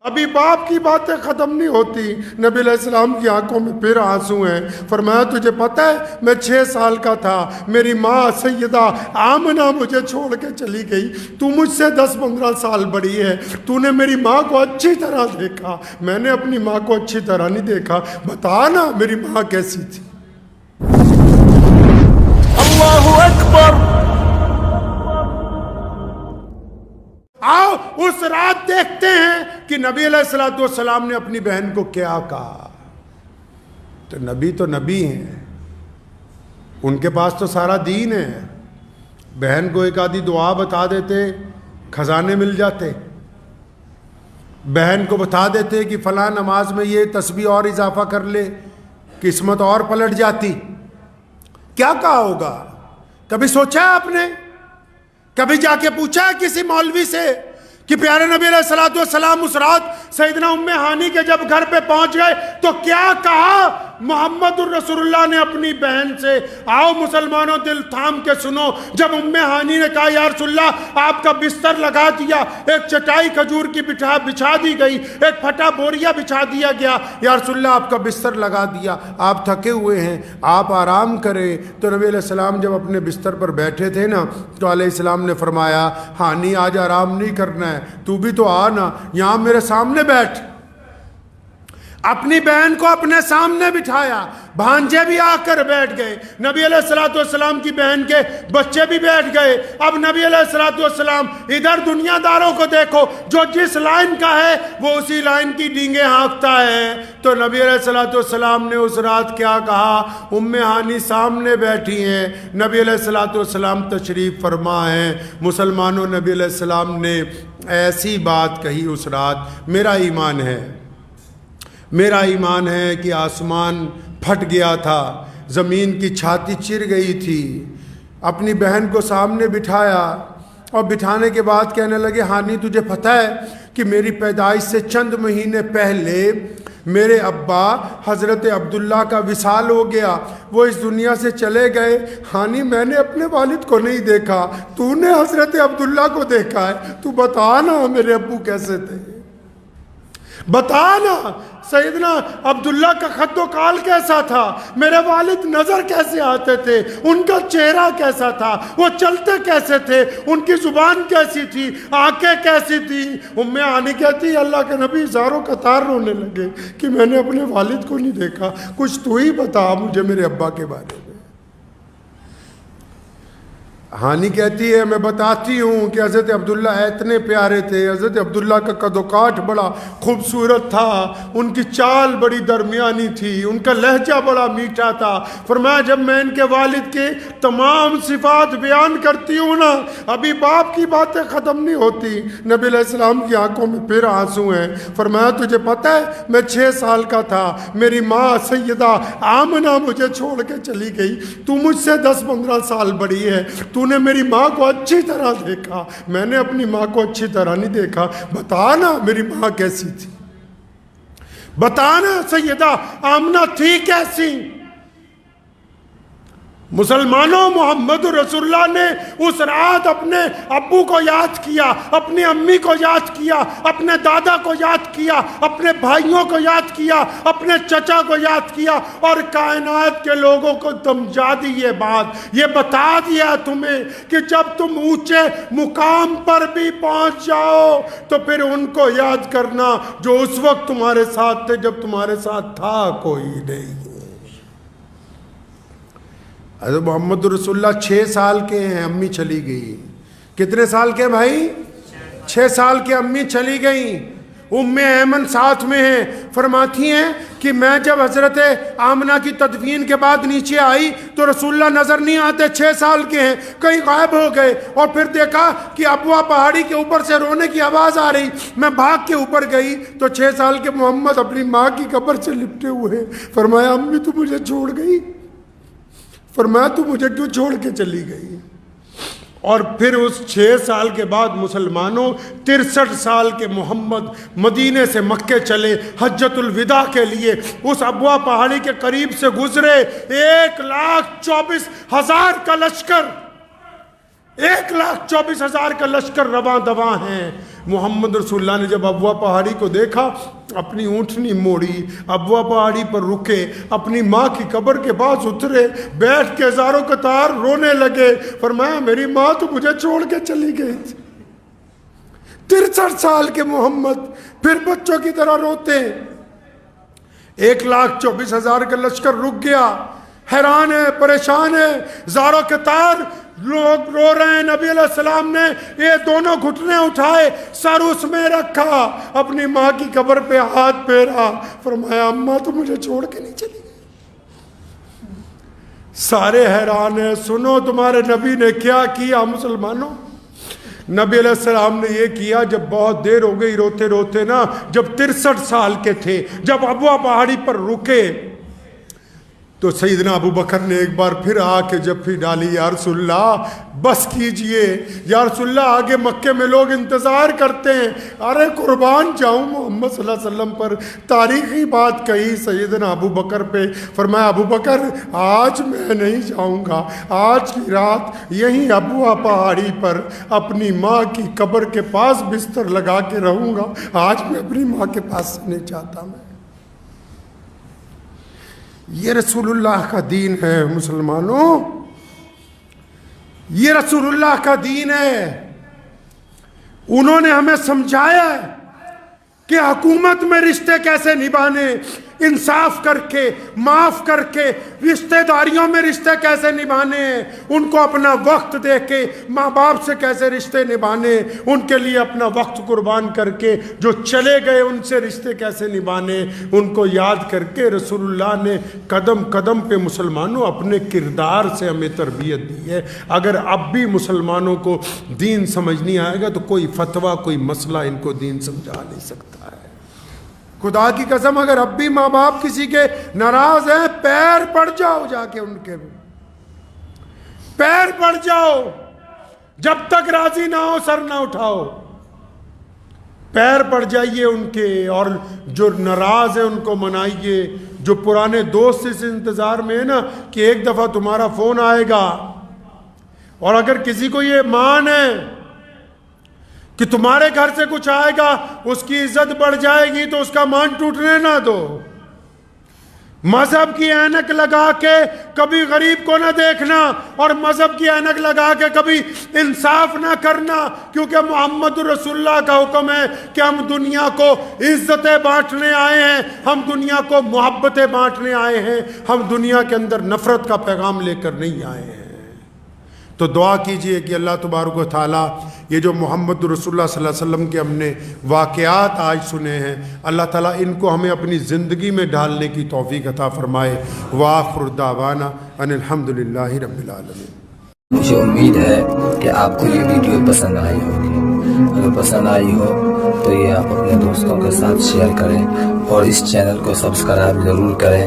ابھی باپ کی باتیں ختم نہیں ہوتی، نبی علیہ السلام کی آنکھوں میں پھر آنسو ہیں۔ فرمایا تجھے پتہ ہے میں 6 سال کا تھا، میری ماں سیدہ آمنہ مجھے چھوڑ کے چلی گئی، تو مجھ سے 10-15 سال بڑی ہے، تو نے میری ماں کو اچھی طرح دیکھا، میں نے اپنی ماں کو اچھی طرح نہیں دیکھا، بتا نا میری ماں کیسی تھی؟ اللہ اکبر۔ آؤ اس رات دیکھتے ہیں کہ نبی علیہ السلام نے اپنی بہن کو کیا کہا۔ تو نبی ہیں، ان کے پاس تو سارا دین ہے، بہن کو ایک آدھی دعا بتا دیتے خزانے مل جاتے، بہن کو بتا دیتے کہ فلاں نماز میں یہ تسبیح اور اضافہ کر لے، قسمت اور پلٹ جاتی۔ کیا کہا ہوگا؟ کبھی سوچا ہے آپ نے؟ کبھی جا کے پوچھا ہے کسی مولوی سے کہ پیارے نبی علیہ السلام اس رات سیدنا ام ہانی کے جب گھر پہ پہنچ گئے تو کیا کہا محمد الرسول اللہ نے اپنی بہن سے؟ آؤ مسلمانوں دل تھام کے سنو۔ جب ام ہانی نے کہا یا رسول اللہ آپ کا بستر لگا دیا، ایک چٹائی کھجور کی بچھا دی گئی، ایک پھٹا بوریا بچھا دیا گیا، یا رسول اللہ آپ کا بستر لگا دیا، آپ تھکے ہوئے ہیں، آپ آرام کریں۔ تو نبی علیہ السلام جب اپنے بستر پر بیٹھے تھے نا تو علیہ السلام نے فرمایا ہانی آج آرام نہیں کرنا ہے، تو بھی تو آ نا، یہاں میرے سامنے بیٹھ۔ اپنی بہن کو اپنے سامنے بٹھایا، بھانجے بھی آ کر بیٹھ گئے، نبی علیہ السلام کی بہن کے بچے بھی بیٹھ گئے۔ اب نبی علیہ السلام ادھر دنیا داروں کو دیکھو، جو جس لائن کا ہے وہ اسی لائن کی ڈینگیں ہانکتا ہے۔ تو نبی علیہ السلام نے اس رات کیا کہا؟ ام ہانی سامنے بیٹھی ہیں، نبی علیہ السلام تشریف فرما ہیں۔ مسلمانوں، نبی علیہ السلام نے ایسی بات کہی اس رات، میرا ایمان ہے کہ آسمان پھٹ گیا تھا، زمین کی چھاتی چر گئی تھی۔ اپنی بہن کو سامنے بٹھایا اور بٹھانے کے بعد کہنے لگے ہانی تجھے پتہ ہے کہ میری پیدائش سے چند مہینے پہلے میرے ابا حضرت عبداللہ کا وصال ہو گیا، وہ اس دنیا سے چلے گئے۔ ہانی میں نے اپنے والد کو نہیں دیکھا، تو نے حضرت عبداللہ کو دیکھا ہے، تو بتا نا میرے ابو کیسے تھے، بتا نا سیدنا عبداللہ کا خد و کال کیسا تھا، میرے والد نظر کیسے آتے تھے، ان کا چہرہ کیسا تھا، وہ چلتے کیسے تھے، ان کی زبان کیسی تھی، آنکھیں کیسی تھی۔ ام ہانی کہتی اللہ کے نبی زاروں قطار رونے لگے کہ میں نے اپنے والد کو نہیں دیکھا، کچھ تو ہی بتا مجھے میرے ابا کے بارے میں۔ ہانی کہتی ہے میں بتاتی ہوں کہ حضرت عبداللہ اتنے پیارے تھے، حضرت عبداللہ کا قد و کاٹ بڑا خوبصورت تھا، ان کی چال بڑی درمیانی تھی، ان کا لہجہ بڑا میٹھا تھا۔ فرمایا جب میں ان کے والد کے تمام صفات بیان کرتی ہوں نا ابھی باپ کی باتیں ختم نہیں ہوتی، نبی علیہ السلام کی آنکھوں میں پھر آنسو ہیں۔ فرمایا تجھے پتہ ہے میں 6 سال کا تھا، میری ماں سیدہ آمنہ مجھے چھوڑ کے چلی گئی، تو مجھ سے 10-15 سال بڑی ہے، تو نے میری ماں کو اچھی طرح دیکھا، میں نے اپنی ماں کو اچھی طرح نہیں دیکھا، بتا نا میری ماں کیسی تھی، بتا نا سیدہ آمنہ تھی کیسی؟ مسلمانوں، محمد رسول اللہ نے اس رات اپنے ابو کو یاد کیا، اپنی امی کو یاد کیا، اپنے دادا کو یاد کیا، اپنے بھائیوں کو یاد کیا، اپنے چچا کو یاد کیا، اور کائنات کے لوگوں کو سمجھا دی یہ بات، یہ بتا دیا تمہیں کہ جب تم اونچے مقام پر بھی پہنچ جاؤ تو پھر ان کو یاد کرنا جو اس وقت تمہارے ساتھ تھے جب تمہارے ساتھ تھا کوئی نہیں۔ حضرت محمد رسول اللہ 6 سال کے ہیں، امی چلی گئی۔ کتنے سال کے بھائی؟ 6 سال کے امی چلی گئیں۔ ام ایمن ساتھ میں ہیں، فرماتی ہیں کہ میں جب حضرت آمنہ کی تدفین کے بعد نیچے آئی تو رسول اللہ نظر نہیں آتے، 6 سال کے ہیں، کہیں غائب ہو گئے، اور پھر دیکھا کہ ابوا پہاڑی کے اوپر سے رونے کی آواز آ رہی، میں بھاگ کے اوپر گئی تو 6 سال کے محمد اپنی ماں کی قبر سے لپٹے ہوئے۔ فرمایا امی تو مجھے چھوڑ گئی، فرمایا تو مجھے کیوں چھوڑ کے چلی گئی؟ اور پھر اس 6 سال کے بعد مسلمانوں 63 سال کے محمد مدینے سے مکے چلے حجۃ الوداع کے لیے، اس ابوا پہاڑی کے قریب سے گزرے، 1,24,000 کا لشکر، 1,24,000 کا لشکر رواں دواں ہیں۔ محمد رسول اللہ نے جب ابوا پہاڑی کو دیکھا اپنی اونٹنی موڑی, ابوا پہاڑی پر رکے, اپنی ماں کی قبر کے پاس اترے, بیٹھ کے ہزاروں قطار رونے لگے. فرمایا میری ماں تو مجھے چھوڑ کے چلی گئی تھی. 63 سال کے محمد پھر بچوں کی طرح روتے. 1,24,000 کا لشکر رک گیا, حیران ہے, پریشان ہے, ہزاروں قطار لوگ رو رہے ہیں. نبی علیہ السلام نے یہ دونوں گھٹنے اٹھائے, سر اس میں رکھا, اپنی ماں کی قبر پہ ہاتھ پھیرا, فرمایا اماں تو مجھے چھوڑ کے نہیں چلی گئی. سارے حیران ہیں, سنو تمہارے نبی نے کیا کیا مسلمانوں. نبی علیہ السلام نے یہ کیا, جب بہت دیر ہو گئی روتے روتے نا, جب 63 سال کے تھے, جب ابوا پہاڑی پر رکے تو سیدنا ابو بکر نے ایک بار پھر آ کے جفی ڈالی, یا رسول اللہ بس کیجئے, یا رسول اللہ آگے مکے میں لوگ انتظار کرتے ہیں. ارے قربان جاؤں محمد صلی اللہ علیہ وسلم پر. تاریخی بات کہی سیدنا ابو بکر پہ. فرمایا ابو بکر آج میں نہیں جاؤں گا, آج کی رات یہیں ابوا پہاڑی پر اپنی ماں کی قبر کے پاس بستر لگا کے رہوں گا, آج میں اپنی ماں کے پاس نہیں چاہتا. میں یہ رسول اللہ کا دین ہے مسلمانوں, یہ رسول اللہ کا دین ہے. انہوں نے ہمیں سمجھایا ہے کہ حکومت میں رشتے کیسے نبھانے, انصاف کر کے, معاف کر کے, رشتہ داریوں میں رشتے کیسے نبھانے, ان کو اپنا وقت دے کے ماں باپ سے کیسے رشتے نبھانے, ان کے لیے اپنا وقت قربان کر کے جو چلے گئے ان سے رشتے کیسے نبھانے, ان کو یاد کر کے رسول اللہ نے قدم قدم پہ مسلمانوں اپنے کردار سے ہمیں تربیت دی ہے. اگر اب بھی مسلمانوں کو دین سمجھ نہیں آئے گا تو کوئی فتویٰ, کوئی مسئلہ ان کو دین سمجھا نہیں سکتا ہے. خدا کی قسم اگر اب بھی ماں باپ کسی کے ناراض ہیں, پیر پڑ جاؤ, جا کے ان کے پیر پڑ جاؤ, جب تک راضی نہ ہو سر نہ اٹھاؤ, پیر پڑ جائیے ان کے. اور جو ناراض ہیں ان کو منائیے. جو پرانے دوست اس انتظار میں ہے نا کہ ایک دفعہ تمہارا فون آئے گا, اور اگر کسی کو یہ مان ہے کہ تمہارے گھر سے کچھ آئے گا, اس کی عزت بڑھ جائے گی, تو اس کا مان ٹوٹنے نہ دو. مذہب کی اینک لگا کے کبھی غریب کو نہ دیکھنا, اور مذہب کی اینک لگا کے کبھی انصاف نہ کرنا, کیونکہ محمد رسول اللہ کا حکم ہے کہ ہم دنیا کو عزتیں بانٹنے آئے ہیں, ہم دنیا کو محبتیں بانٹنے آئے ہیں, ہم دنیا کے اندر نفرت کا پیغام لے کر نہیں آئے ہیں. تو دعا کیجئے کہ اللہ تبارک و تعالیٰ یہ جو محمد رسول اللہ صلی اللہ علیہ وسلم کے ہم نے واقعات آج سنے ہیں, اللہ تعالیٰ ان کو ہمیں اپنی زندگی میں ڈالنے کی توفیق عطا فرمائے. وآخر دعوانا ان الحمدللہ رب العالمین. مجھے امید ہے کہ آپ کو یہ ویڈیو پسند آئی ہوگی. اگر پسند آئی ہو تو یہ آپ اپنے دوستوں کے ساتھ شیئر کریں, اور اس چینل کو سبسکرائب ضرور کریں.